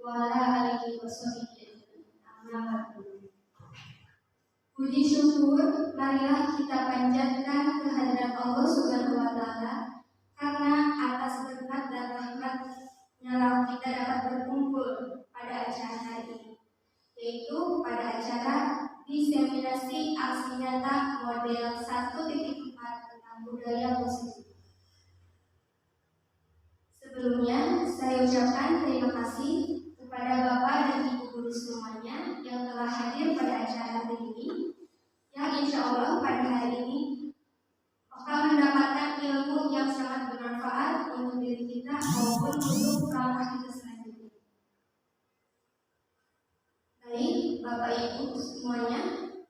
wa ala alihi washabihi amma ba'du. Puji syukur marilah kita panjatkan kehadirat Allah Subhanahu wa taala karena atas berkat dan rahmat-Nya kita dapat berkumpul pada acara hari ini, yaitu pada acara diseminasi aksi nyata model 1.4 tentang budaya positif. Sebelumnya, saya ucapkan terima kasih kepada Bapak dan Ibu guru semuanya yang telah hadir pada acara hari ini, yang insya Allah pada hari ini akan mendapatkan ilmu yang sangat bermanfaat untuk diri kita maupun untuk langkah kita selanjutnya. Baik, Bapak Ibu semuanya,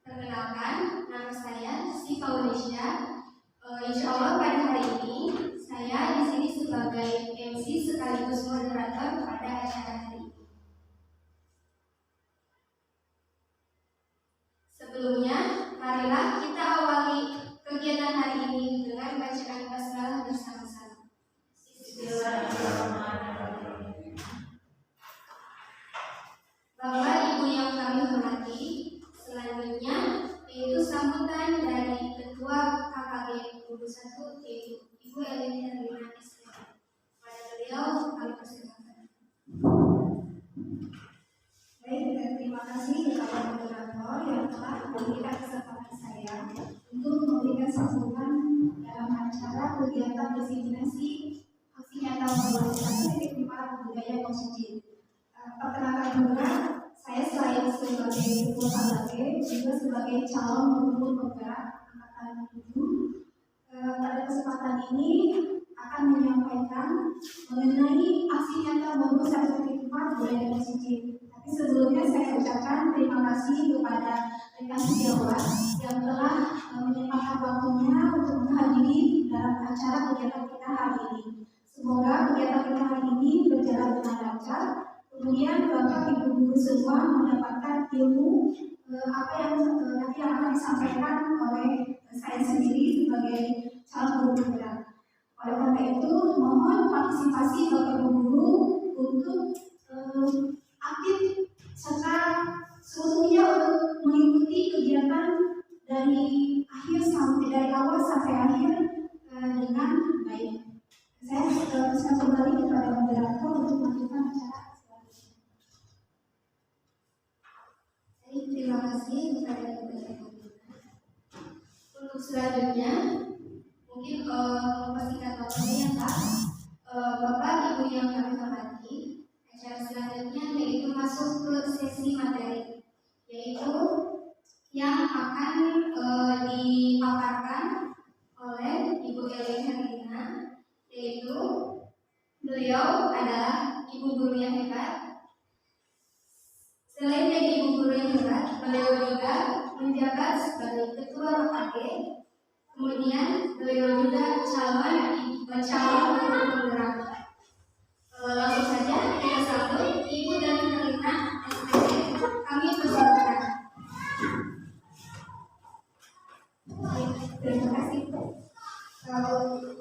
perkenalkan nama saya Siva Unisha. Insya Allah pada hari ini saya di sini sebagai MC sekaligus moderator pada acara hari ini. Sebelumnya, marilah kita awali kegiatan hari ini dengan bacaan basmalah bersama-sama. Bismillahirrahmanirrahim. Bapak Ibu yang kami hormati, selanjutnya yaitu sambutan dari Ketua KKG Guru 1 yaitu Ibu Elin Herlina SPM. Pada beliau kami persilakan. Baik, terima kasih kepada moderator yang telah memberikan kesempatan saya untuk memberikan sambutan dalam acara kegiatan diseminasi aksi nyata model 1.4 budaya positif. Perkenalkan juga, saya selain sebagai ketua KKG juga sebagai calon guru penggerak angkatan 7. Pada kesempatan ini akan menyampaikan mengenai aksi nyata modul 1.4 budaya positif. Tapi sebelumnya saya ucapkan terima kasih kepada rekan sejawat yang telah menyempatkan waktunya untuk menghadiri dalam acara kegiatan kita hari ini. Semoga kegiatan kita hari ini berjalan dengan lancar. Kemudian Bapak Ibu guru semua mendapatkan ilmu apa yang nanti akan disampaikan oleh saya sendiri sebagai calon guru penggerak. Oleh karena itu, mohon partisipasi Bapak Ibu guru untuk aktif serta seluruhnya untuk mengikuti kegiatan dari awal sampai akhir dengan baik. Saya teruskan kembali kepada moderator untuk melanjutkan acara. Terima kasih kepada moderator. Untuk selanjutnya, mungkin mempersingkat waktunya ya Pak. Bapak Ibu yang kami hormati, acara selanjutnya yaitu masuk ke sesi materi, yaitu yang akan dipaparkan oleh Ibu Elin Herlina, yaitu beliau adalah ibu guru yang hebat. Selain jadi ibu guru yang hebat, beliau juga menjabat sebagai ketua KKG. Kemudian beliau juga calon guru penggerak. Langsung saja kita sambut Ibu dan Herlina SPM. Kami persilakan. Terima kasih.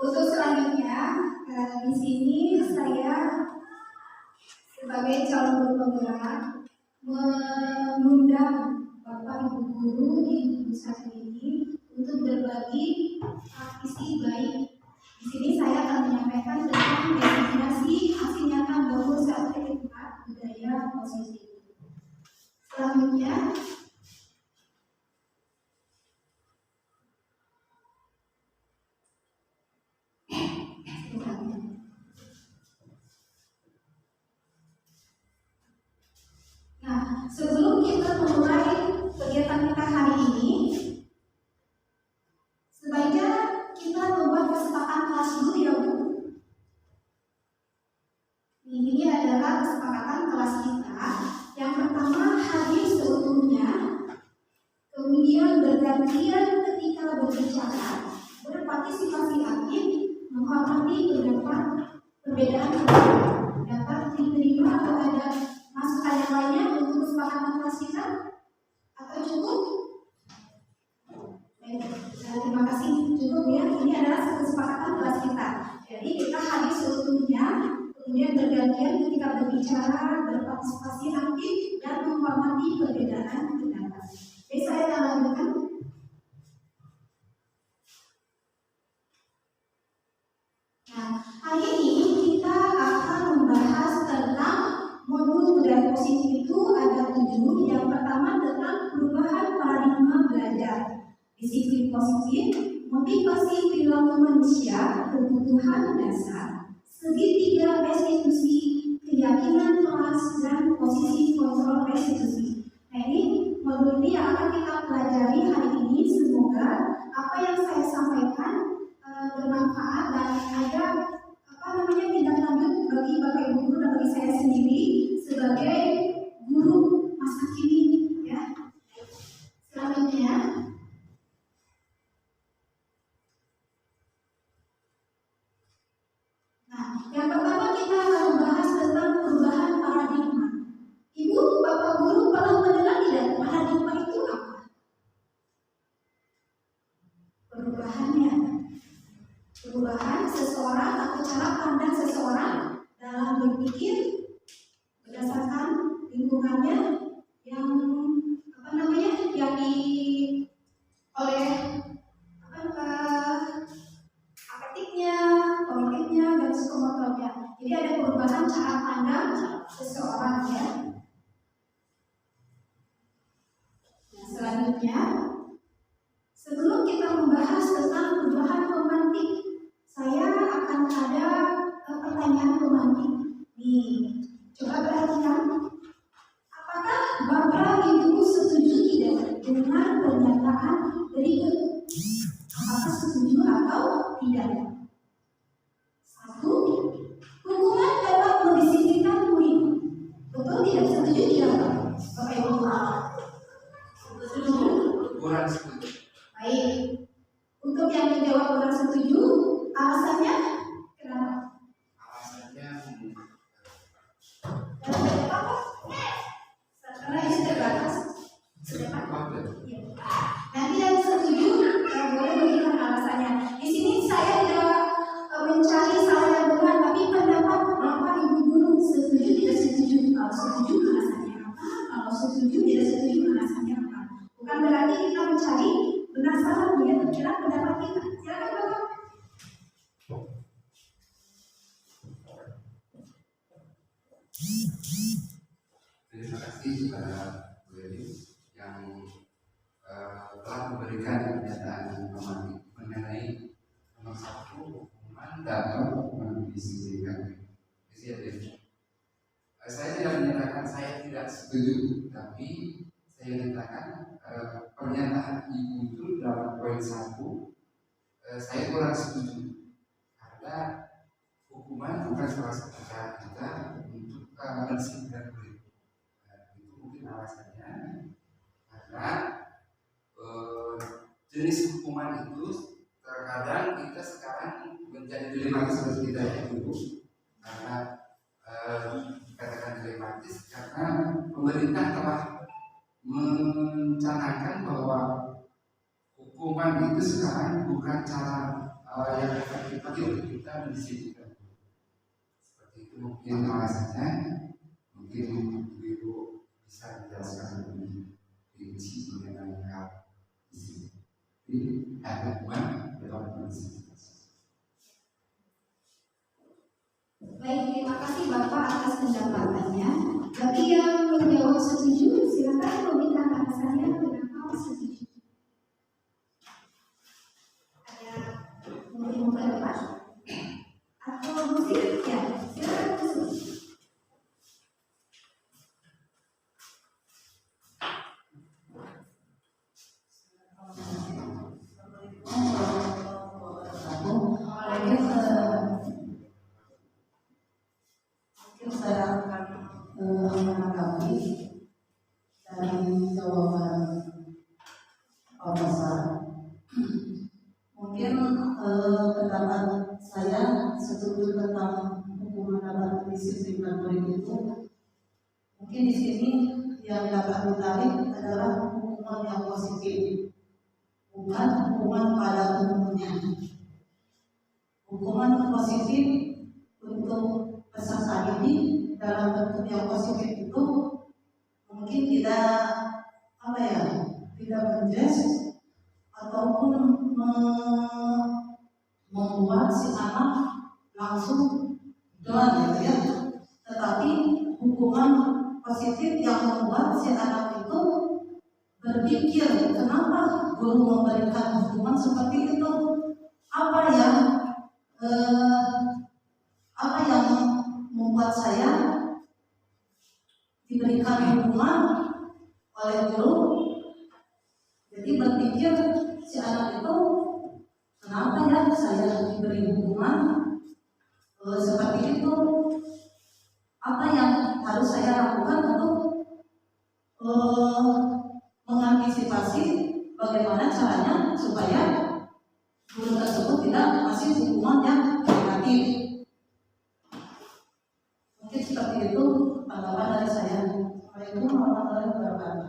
Untuk selanjutnya di sini saya sebagai calon guru penggerak mengundang Bapak Ibu guru di pusat ini untuk berbagi visi baik. Di sini saya akan menyampaikan tentang definisi aksi nyata modul 1.4 budaya positif. Selanjutnya, sebelum kita memulai kegiatan kita hari ini, sebaiknya kita membuat kesepakatan kelas dulu ya Bu. Ini adalah kesepakatan kelas kita. Yang pertama, hadir seutuhnya, kemudian bergantian ketika berbicara, berpartisipasi aktif, menghormati pendapat perbedaan dapat diterima atau ada masukan yang lainnya untuk kesepakatan kelas kita atau cukup? Baik, terima kasih, cukup ya. Ini adalah kesepakatan kelas kita. Jadi kita hadir seutuhnya, kemudian bergantian ketika berbicara, berpartisipasi aktif, dan menghormati perbedaan pendapat. Jadi saya akan lanjutkan. Nah, hari ini kita akan membahas tentang modul budaya positif itu ada 7. Yang pertama tentang perubahan paradigma belajar, disiplin positif, motivasi perilaku manusia, kebutuhan dasar, segitiga restitusi, keyakinan kelas, dan posisi kontrol restitusi. Nah, ini modul ini yang akan kita pelajari hari ini. Semoga apa yang saya sampaikan bermanfaat dan ada tindak lanjut bagi Bapak Ibu guru dan bagi saya sendiri sebagai guru masa kini, ya. Selanjutnya, nah, yang pertama kita akan membahas tentang perubahan paradigma. Ibu, Bapak guru pernah mendengar tidak paradigma itu apa? Perubahan seseorang atau cara pandang seseorang dalam berpikir berdasarkan lingkungannya yang yang oleh afektifnya, kognitifnya, dan psikomotornya. Jadi ada perubahan cara pandang seseorang, ya. Nah, selanjutnya, sebelum kita membahas tentang perubahan pemantik, saya akan ada pertanyaan pemantik. Nih, coba perhatikan. Apakah Bapak Ibu setuju tidak dengan pernyataan berikut? Apakah setuju atau tidak? 1. Hukuman dapat mendisiplinkan murid. Betul tidak? Setuju tidak, Bapak Ibu? Setuju? Kurang setuju. Baik. Untuk yang menjawab kurang setuju, alasannya kenapa? Alasannya Karena ini terbatas. apa? Ya. Nanti yang setuju boleh berikan alasannya. Di sini saya tidak mencari salah yang benar, tapi pendapat Bapak Ibu guru setuju tidak setuju. Kalau setuju alasannya apa? Kalau setuju tidak setuju alasannya apa? Bukan berarti kita mencari benar salah dia terkira pendapat kita. Silakan Bapak. Terima kasih kepada Bu Edi yang telah memberikan pernyataan pemantik mengenai nomor 1, hukuman dapat mendisiplinkan. Saya tidak menyatakan saya tidak setuju, tapi saya menyatakan pernyataan Ibu itu dalam poin 1 saya kurang setuju karena hukuman bukan salah satu cara kita untuk mendisiplinkan murid. Itu mungkin alasannya karena jenis hukuman itu terkadang kita sekarang menjadi dilematis seperti kita ya dulu karena dikatakan dilematis karena pemerintah telah mencanangkan bahwa hukuman itu sekarang bukan cara yang efektif bagi untuk kita mendisiplinkan. Seperti itu mungkin alasannya. Mungkin Ibu bisa menjelaskan lebih rinci mengenai hal di sini. Jadi ada hukuman dalam mendisiplinkan. Baik, terima kasih Bapak atas pendapatannya. Bagi yang menjawab setuju, silakan memberikan alasannya kenapa setuju. Ada mungkin ke depan atau musik? Ya, silakan musik. Saya akan menanggapi dari jawaban Profesor. Mungkin pendapat saya setuju tentang hukuman dapat mendisiplinkan murid itu. Mungkin di sini yang dapat ditarik adalah hukuman yang positif, bukan hukuman pada umumnya. Hukuman positif untuk peserta ini dalam bentuk yang positif itu mungkin tidak tidak menjes ataupun membuat si anak langsung down gitu ya, tetapi hukuman positif yang membuat si anak itu berpikir kenapa guru memberikan hukuman seperti itu, apa yang membuat saya diberikan hukuman oleh guru. Jadi berpikir si anak itu kenapa ya saya diberi hukuman seperti itu, apa yang harus saya lakukan untuk mengantisipasi bagaimana caranya supaya guru tersebut tidak kasih hukuman yang negatif. Mungkin seperti itu tanggapan dari saya. Assalamualaikum warahmatullahi wabarakatuh.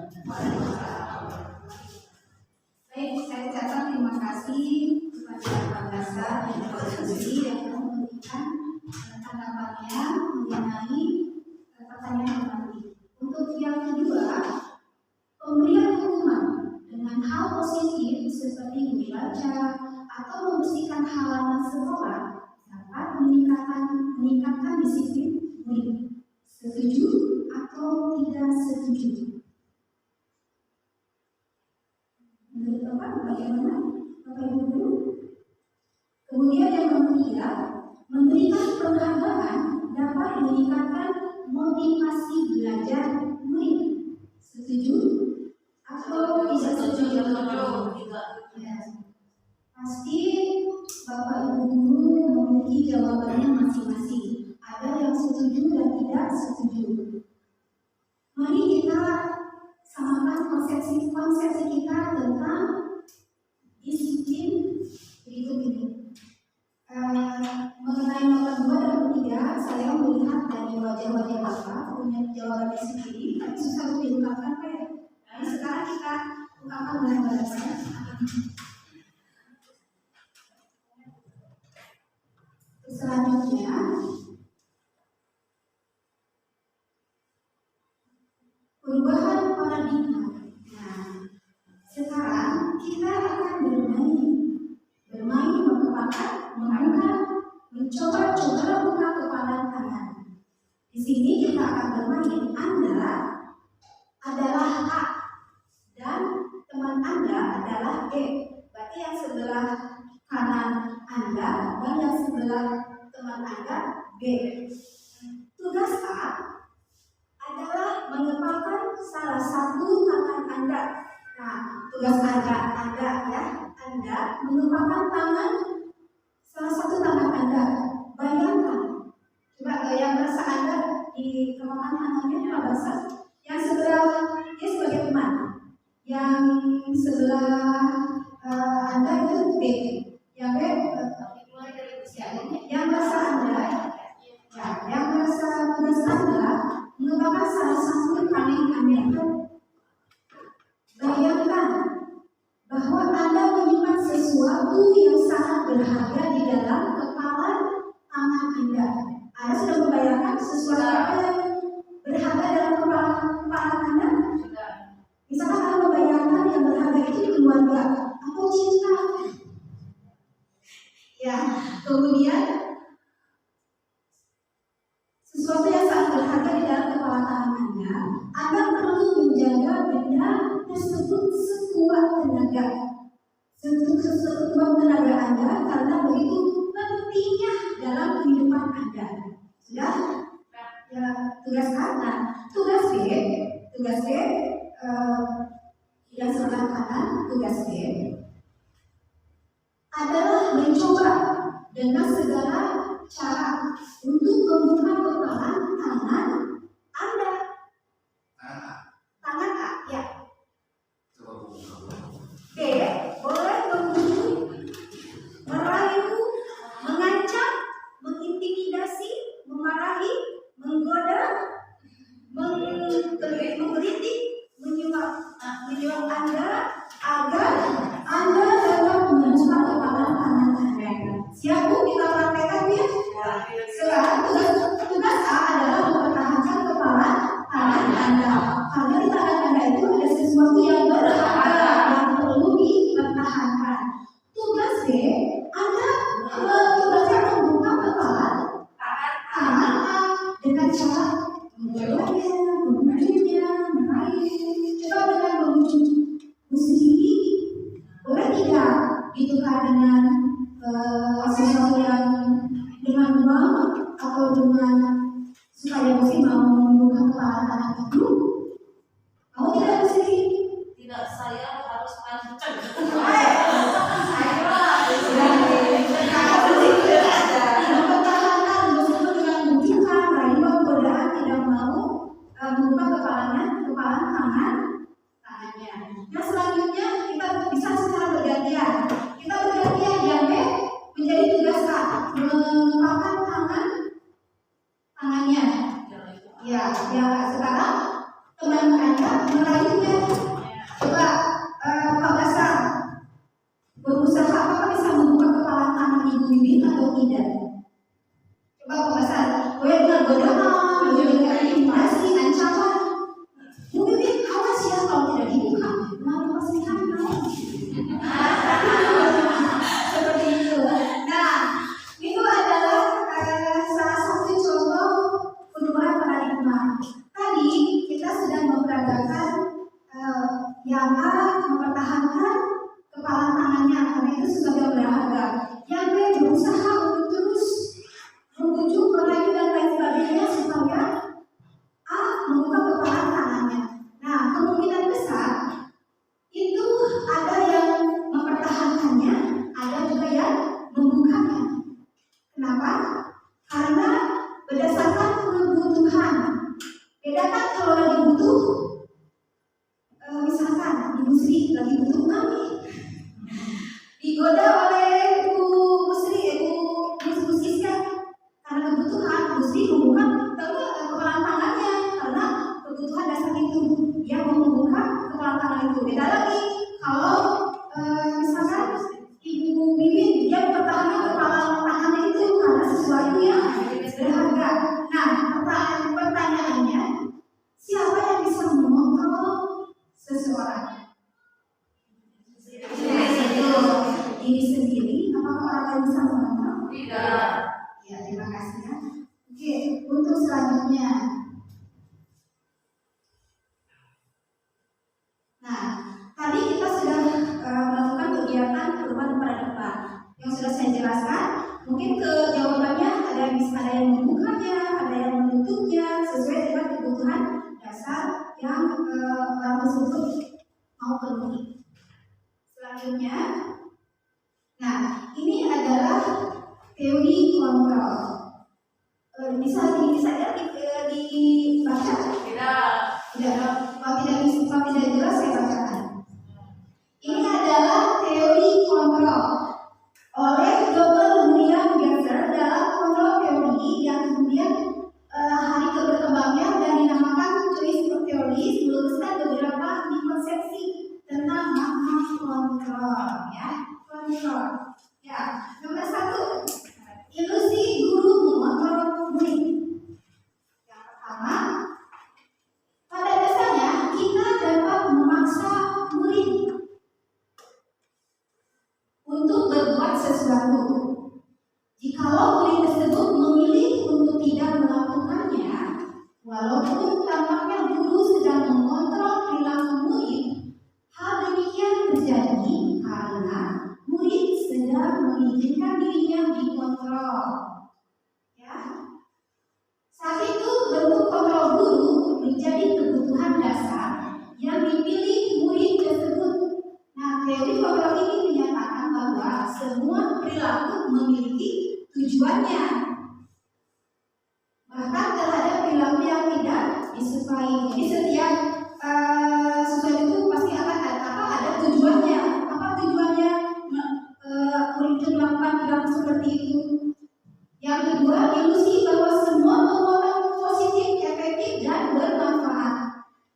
Baik, saya ucapkan terima kasih kepada Pak Dasar dan Pak Sendiri yang telah memberikan tanggapannya mengenai pertanyaan tadi. Untuk yang kedua, pemberian hukuman dengan hal positif seperti membaca atau membersihkan halaman sekolah dapat meningkatkan disiplin murid. Setuju atau tidak setuju? Menurut Bapak bagaimana? Bapak Ibu Guru? Kemudian yang ketiga, memberikan penghargaan dapat meningkatkan motivasi belajar murid. Setuju atau tidak setuju? Ya. Pasti Bapak Ibu Guru memiliki jawabannya masing-masing. Ada yang setuju dan tidak setuju. Mari kita samakan konsepsi kita tentang disiplin berikut ini. Mengenai nomor 2 dan 3, saya melihat dari wajah-wajah Bapak punya jawabannya sendiri, tapi susah untuk diungkapkan Pak ya. Nah, sekarang kita ungkapkan dengan bahasa. Selanjutnya, perubahan paradigma. Nah, sekarang kita akan bermain mengepakkan, mengangkat, mencoba-coba buka kepala tangan. Di sini kita akan bermain Anda adalah A dan teman Anda adalah B. Berarti yang sebelah kanan Anda dan yang sebelah teman Anda B. Tugas A adalah mengepakkan salah satu tangan Anda. Nah, tugas Anda ya, Anda mengepakkan tangan salah satu tangan Anda. Bayangkan, coba yang merasa Anda di kepakkan tangannya Pak Basar. Yang sebelah dia sebagai teman, yang sebelah Anda itu B, yang B yang merasa Anda, ya, yang merasa tugas Anda mengepakkan salah satu tangan Anda. Bayangkan bahwa Anda menyimpan sesuatu yang sangat berharga di dalam kepala tangan Anda. Anda sudah membayangkan sesuatu apa yang berharga dalam kepala Anda? Misalkan Anda membayangkan yang berharga itu keluarga atau cinta. Ya, kemudian sesuatu yang sangat berharga di dalam kepala tangan Anda perlu menjaga benda tersebut sekuat tenaga. Sekuat tenaga Anda karena begitu pentingnya dalam kehidupan Anda. Sudah? Ya, tugas Anda. Tugas B yang sebelah kanan, tugas B adalah mencoba dengan segala cara untuk membuka kepala tangan Anda. Tangan A, ya. B, boleh membunuh, merayu, mengancam, mengintimidasi, memarahi, menggoda, mengkritik, menyuap Anda agar Anda dapat membuka kepala tangan Anda. Siap Bu, kita praktekkan ya. Sekarang tugas membuka kepalan tangannya. Nah selanjutnya kita bisa secara bergantian. Kita bergantian yang B menjadi tugas A mengepalkan tangannya. Ya, sekarang teman Anda meraihnya. Coba Pak Basar berusaha apakah bisa membuka kepala tangan Ibu Wiwin atau tidak? Coba Pak Basar, godaan, masih ancaman. Bu Wiwin, awas ya kalau tidak dibuka, lalu pasti seperti itu. Nah, itu adalah salah satu contoh perubahan paradigma. Tadi kita sedang memperagakan yang A mempertahankan kepala tangannya karena itu sesuatu yang berharga. Yang B berusaha untuk terus membujuk, merayu dan lain sebagainya supaya A membuka kepala tangannya. Nah, kemungkinan besar itu ada yang mempertahankannya, ada juga yang membukanya. Kenapa? Karena berdasarkan kebutuhan. Bedakan kalau lagi butuh, misalkan Ibu Sri lagi butuh uang nih, digoda oleh Bu Siska karena kebutuhan, Bu Sri membuka kepala tangannya karena kebutuhan dasar itu, dia mau membuka kepala tangan itu. Beda lagi kalau misalkan Ibu Wiwin dia mempertahankan kepala tangannya itu karena sesuatu yang berharga. Nah, pertanyaannya, siapa yang bisa mengontrol seseorang? Diri sendiri, apakah orang lain bisa mengontrol? Tidak. Ya, terima kasih ya. Oke, untuk selanjutnya. Nah, tadi kita sudah melakukan kegiatan perubahan paradigma yang sudah saya jelaskan. Mungkin jawabannya ada yang membukanya, ada yang menutupnya sesuai dengan kebutuhan dasar yang orang tersebut mau penuhi. Selanjutnya, nah ini adalah teori kontrol. Bisa dibaca? Tidak. Kalau tidak jelas saya bacakan. Ini adalah teori kontrol oleh Dr. William Gensler dalam kontrol teori yang kemudian hari berkembangnya dan dinamakan choice of theory, meluruskan beberapa konsepsi tentang makna kontrol. Ya, kontrol. Ya, nomor 1, ilusi guru mengontrol murid. Yang pertama, pada dasarnya kita dapat memaksa murid untuk berbuat sesuatu. Jikalau murid tersebut memilih untuk tidak melakukannya, walaupun tampaknya guru sedang mengontrol perilaku murid, hal demikian terjadi karena murid sedang mengizinkan dirinya dikontrol. Ya. Saat itu bentuk kontrol guru menjadi kebutuhan dasar yang dipilih murid tersebut. Nah, teori kontrol ini menyatakan bahwa semua perilaku memiliki tujuannya. Bahkan terhadap perilaku yang tidak disukai. Jadi setiap sesuatu itu pasti akan ada tujuannya. Apa tujuannya murid itu melakukan perilaku seperti itu? Yang kedua, ilusi bahwa semua perbuatan positif, efektif, dan bermanfaat.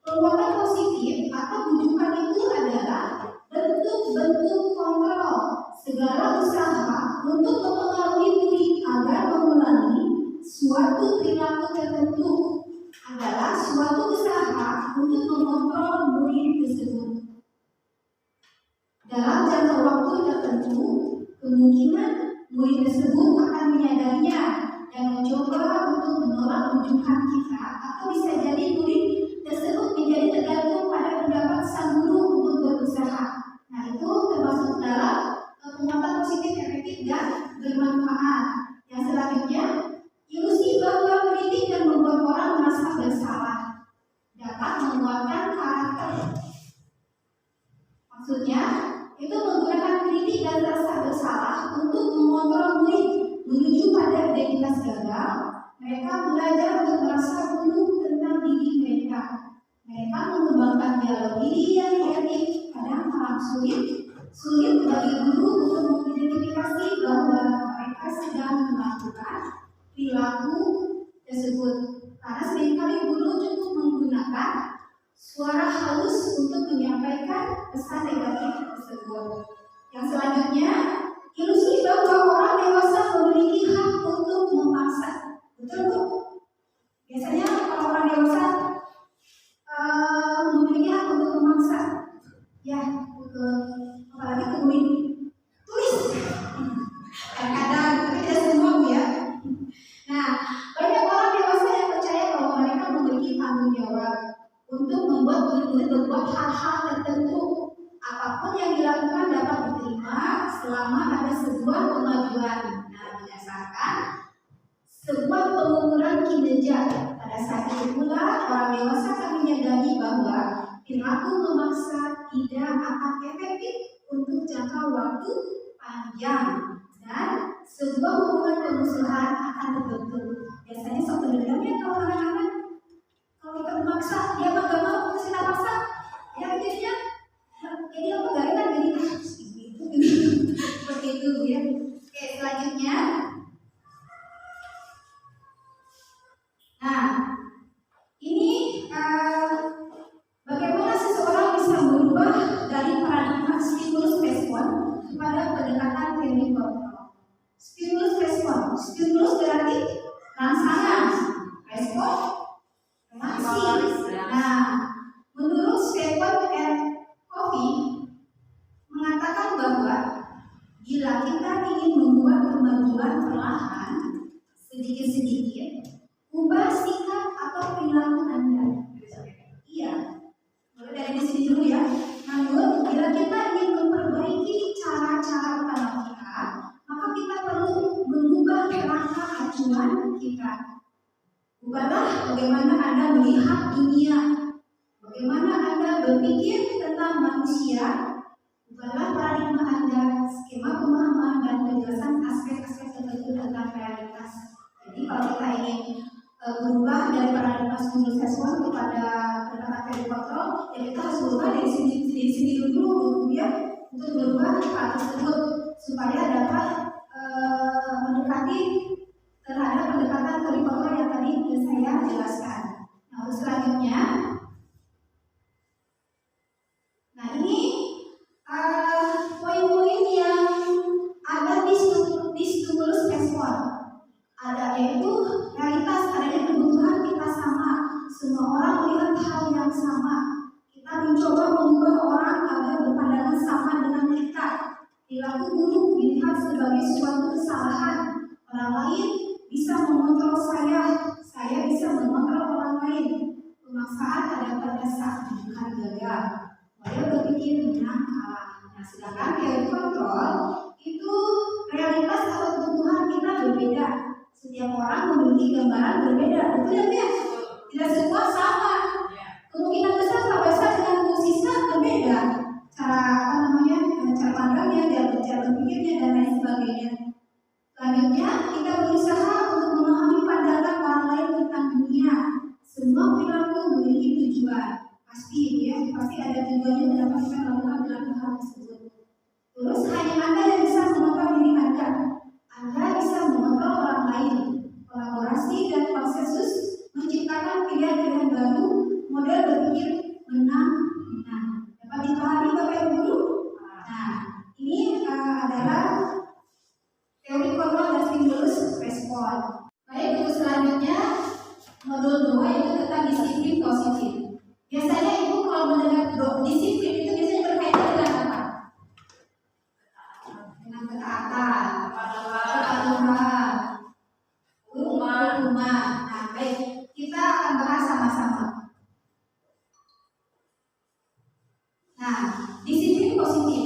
Perbuatan positif atau bujukan itu adalah bentuk-bentuk kontrol. Segala usaha untuk mempengaruhi murid agar mengulangi suatu perilaku tertentu adalah suatu usaha untuk mengontrol murid tersebut. Dalam jangka waktu tertentu, kemungkinan murid tersebut akan menyadarinya dan mencoba untuk menolak bujukan kita, atau bisa jadi murid tersebut menjadi tergantung pada pendapat sang guru untuk berusaha. Nah, itu termasuk dalam penguatan positif, efektif, dan bermanfaat. Yang selanjutnya, ilusi bahwa kritik dan membuat orang merasa bersalah dapat menguatkan karakter. Maksudnya, itu menggunakan kritik dan rasa bersalah untuk mengontrol murid menuju pada identitas gagal. Mereka belajar untuk merasa buruk tentang diri mereka. dialog ini yang kreatif kadang malah sulit bagi guru untuk mengidentifikasi bahwa mereka sedang melakukan perilaku tersebut. Karena seringkali guru cukup menggunakan suara halus untuk menyampaikan pesan negatif tersebut. Yang selanjutnya, ilusi bahwa orang dewasa memiliki hak untuk memaksa. Betul Bu? Biasanya kalau orang dewasa memiliki hak untuk memaksa. Ya, apalagi kemudian tulis. Kadang-kadang, tapi tidak semua Bu ya. Nah, banyak orang dewasa yang percaya bahwa mereka memiliki tanggung jawab untuk membuat murid-murid berbuat hal-hal tertentu. Apapun yang dilakukan dapat diterima selama ada sebuah kemajuan. Nah, berdasarkan sebuah pengukuran kinerja. Pada saat itu pula, orang dewasa akan menyadari bahwa perilaku memaksa tidak akan efektif untuk jangka waktu panjang dan sebuah hubungan permusuhan akan terbentuk. Biasanya sok pendendamnya kalau anak-anak, kalau kita memaksa, dia mah gak mau kita paksa, ya akhirnya jadi apa gak enak, jadi seperti itu ya. Oke, selanjutnya, nah ini bagaimana seseorang bisa berubah dari paradigma stimulus respon kepada pendekatan teori kontrol. Stimulus berarti rangsangan, respon reaksi. Nah, menurut Stephen R. Covey mengatakan bahwa bila kita ingin membuat kemajuan perlahan sedikit-sedikit, ubah sikap atau perilaku Anda. Iya, mulai dari sini dulu ya. Namun, bila kita ingin memperbaiki cara-cara utama kita, maka kita perlu mengubah kerangka acuan kita. Ubahlah bagaimana Anda melihat dunia, bagaimana Anda berpikir tentang manusia. Ubahlah paradigma Anda, skema pemahaman dan penjelasan aspek-aspek tertentu tentang realitas. Jadi kalau kita ingin berubah dari paradigma stimulus respon kepada pendekatan teori kontrol, ya kita harus berubah dari sini dulu ya, untuk berubah hal tersebut supaya dapat mendekati terhadap pendekatan teori kontrol yang tadi saya jelaskan. Nah, untuk selanjutnya, nah ini poin-poin yang ada di stimulus respon. Ada yaitu realitas, adanya kebutuhan kita sama, semua orang melihat hal yang sama. Kita mencoba mengubah orang agar berpandangan sama dengan kita. Perilaku buruk dilihat sebagai suatu kesalahan. Orang lain bisa mengontrol saya bisa mengontrol orang lain. Pemaksaan ada pada saat bukan gagal. Saya berpikir menang kalah. Nah, sedangkan teori kontrol itu realitas atau kebutuhan kita berbeda. Setiap orang memiliki gambaran berbeda, betul ya? Tidak semua sama. Kemungkinan besar Pak Besa dengan Bu Sisa berbeda. Cara pandangnya, cara berpikirnya dan lain sebagainya. Selanjutnya, kita berusaha untuk memahami pandangan orang lain tentang dunia. Semua perilaku memiliki tujuan. Pasti ada tujuannya kenapa kita melakukan hal tersebut. Terus hanya Anda yang bisa mengontrol diri Anda. Anda bisa mengontrol orang lain. Kolaborasi dan konsensus menciptakan pilihan-pilihan baru, model berpikir menang. Dapat dipahami Bapak Ibu Guru? Nah, ini adalah teori kontrol dan stimulus respon. Baik, untuk selanjutnya modul 2 itu tentang disiplin positif. Biasanya Ibu kalau mendengar disiplin itu biasanya berkaitan dengan apa? Dengan ketaatan, kepatuhan, rumah. Nah, baik, kita akan bahas sama-sama. Nah, disiplin positif.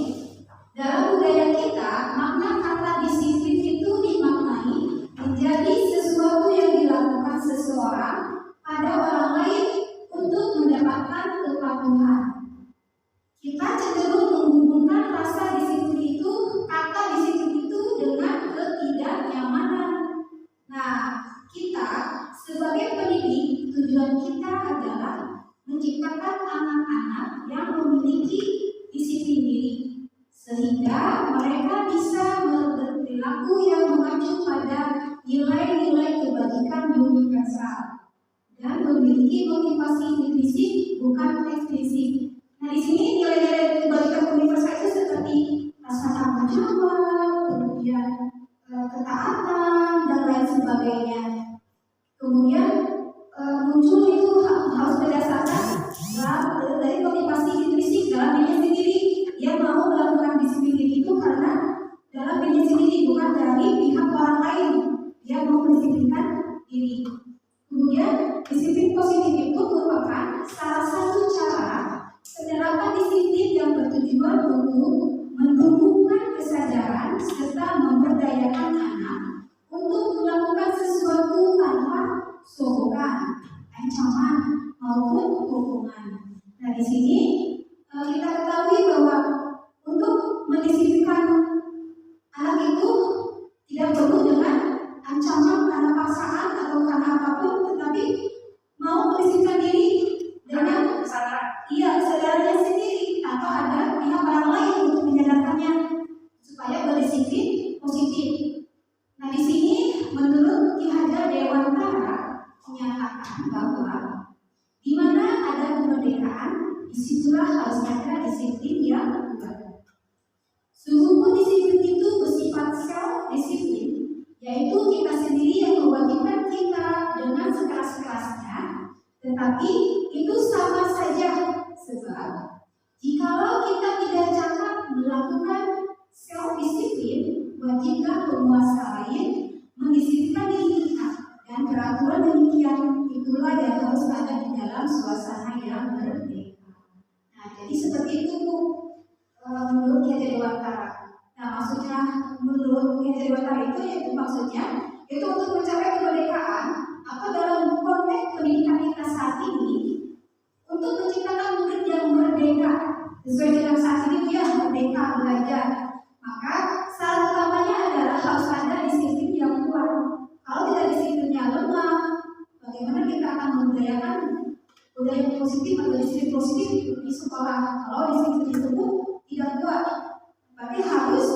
Dalam budaya kita, makna kata disiplin itu dimaknai menjadi sesuatu yang dilakukan seseorang pada orang lain untuk mendapatkan kepatuhan. Kita cenderung menghubungkan rasa disiplin itu, kata disiplin itu dengan ketidaknyamanan. Nah, kita sebagai pendidik, tujuan kita adalah menciptakan anak-anak yang memiliki disiplin diri, sehingga mereka bisa berperilaku yang mengacu pada nilai-nilai kebajikan universal dan memiliki motivasi intrinsik bukan eksplisit. Nah, di sini nilai-nilai kebajikan universal itu seperti rasa tanggung jawab, kemudian ketaatan dan lain sebagainya. Kemudian muncul itu harus berdasarkan dari motivasi intrinsik dalam diri sendiri. Dia mau melakukan disiplin diri itu karena dalam diri sendiri, bukan dari pihak orang lain. Dia mau mendisiplinkan diri. Kemudian disiplin positif itu merupakan salah satu cara penerapan disiplin yang bertujuan untuk menumbuhkan kesadaran serta memberdayakan anak untuk melakukan sesuatu tanpa sokongan, ancaman maupun hukuman. Nah, di sini kita ketahui bahwa untuk mendisiplinkan anak itu tidak perlu dengan ancaman karena paksaan atau karena apapun, tetapi mau mendisiplinkan diri dengan kesadarannya sendiri tanpa ada pihak orang lain untuk menyadarkannya supaya berdisiplin positif. Nah, di sini menurut Ki Hajar Dewantara menyatakan bahwa di mana ada kemerdekaan, disitulah harus ada disiplin yang kuat. Sungguh disiplin itu bersifat self-disiplin, yaitu kita sendiri yang mewajibkan kita dengan sekeras-kerasnya, tetapi itu sama saja sebab jikalau kita tidak cakap melakukan self-disiplin, wajiblah penguasa lain mendisiplinkan diri kita, dan peraturan demikian itulah yang harus ada di dalam suasana yang merdeka. Nah, jadi seperti itu menurut Ki Hajar Dewantara. Nah, maksudnya menurut Ki Hajar Dewantara itu yaitu maksudnya itu untuk mencapai kemerdekaan atau dalam konteks pendidikan kita saat ini untuk menciptakan murid yang merdeka sesuai dengan saat ini dia merdeka belajar. Maka syarat utamanya adalah harus ada disiplin yang kuat. Kalau tidak disiplinnya lemah, bagaimana kita akan membudayakan budaya positif atau disiplin positif di sekolah? Kalau disiplin tersebut tidak kuat, berarti harus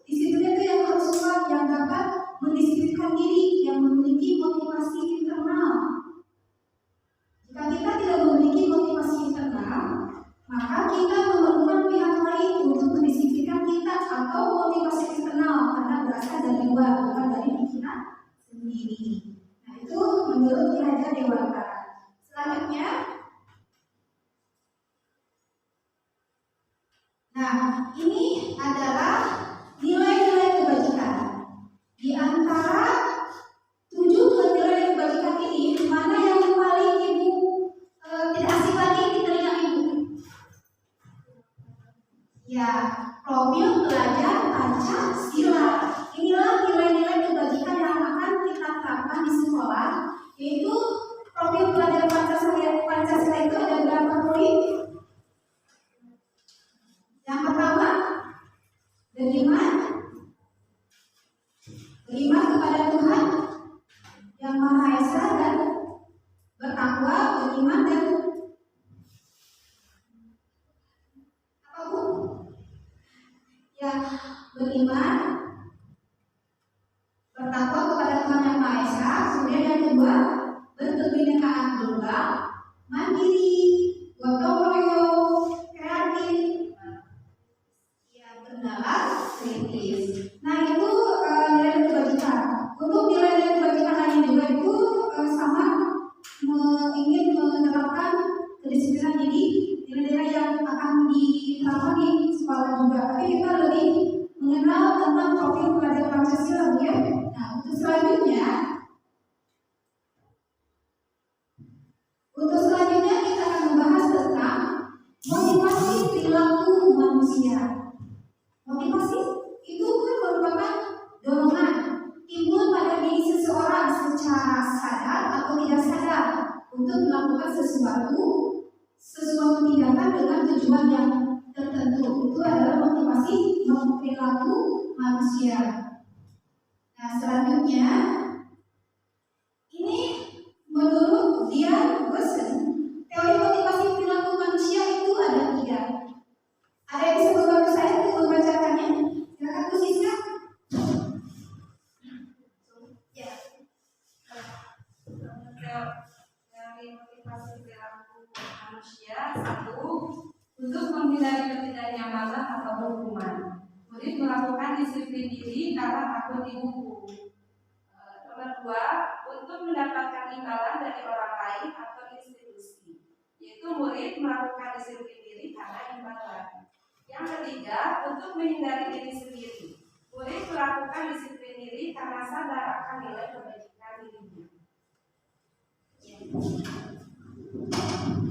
disiplinnya itu yang harus kuat, yang dapat mendisiplinkan diri, yang memiliki motivasi internal. Jika kita tidak memiliki motivasi internal, maka kita memerlukan pihak lain untuk mendisiplinkan kita atau motivasi eksternal karena berasal dari luar, bukan dari pikiran sendiri. Nah, itu menurut Ki Hajar Dewantara. Selanjutnya, nah ini adalah nilai-nilai kebajikan. Di antara 7 nilai kebajikan ini, mana yang paling ibu tidak asing lagi di telinga ibu? Ya, profil pelajar Pancasila. Inilah nilai-nilai kebajikan yang akan kita terapkan di sekolah, yaitu profil pelajar Pancasila itu ada berapa poin? Yang pertama, beriman kepada Tuhan yang Maha Esa dan bertakwa, beriman dan apapun. Ya, beriman, bertakwa kepada Tuhan yang Maha Esa. Kemudian yang kedua, berkebinekaan global, mandiri, gotong royong, kreatif, ya bernalar, kritis. Nah, itu nilai kebajikan. Untuk nilai-nilai kebajikan lain juga itu sama ingin menerapkan kedisiplinan diri, nilai-nilai yang akan diterapkan di sekolah juga. Tapi kita lebih mengenal tentang profil pelajar Pancasila, ya. Nah, untuk selanjutnya kita akan membahas tentang motivasi perilaku manusia. Motivasi itu kan merupakan dorongan timbul pada diri seseorang secara sadar atau tidak sadar untuk melakukan sesuatu tindakan dengan tujuan yang tertentu. Itu adalah motivasi perilaku manusia. Nah, selanjutnya ini menurut Dian Wesson, teori motivasi manusia. 1. Untuk menghindari ketidaknyamanan atau hukuman. Murid melakukan disiplin diri karena takut dihukum. Nomor 2. Untuk mendapatkan imbalan dari orang lain atau institusi, yaitu murid melakukan disiplin diri karena imbalan. Yang ketiga, untuk menghindari diri sendiri, murid melakukan disiplin diri karena sadar akan nilai kebajikan dirinya.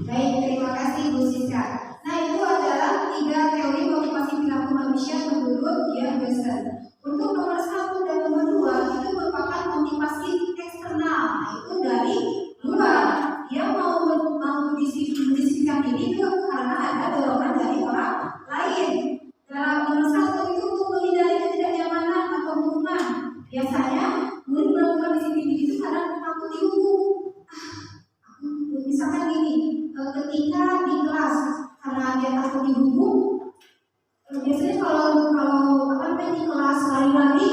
Baik, terima kasih Bu Siska. Nah, itu adalah 3 teori motivasi perilaku manusia menurut Ian Besson. Untuk nomor 1 dan nomor 2 itu merupakan motivasi eksternal, itu dari luar. Dia mau mendisiplinkan diri itu karena ada dorongan dari orang lain. Dalam nomor 1 itu untuk menghindari ketidaknyamanan atau hukuman. Biasanya murid melakukan disiplin diri itu karena takut dihukum. Misalkan gini, ketika di kelas karena dia takut dihukum, biasanya kalau di kelas lari-lari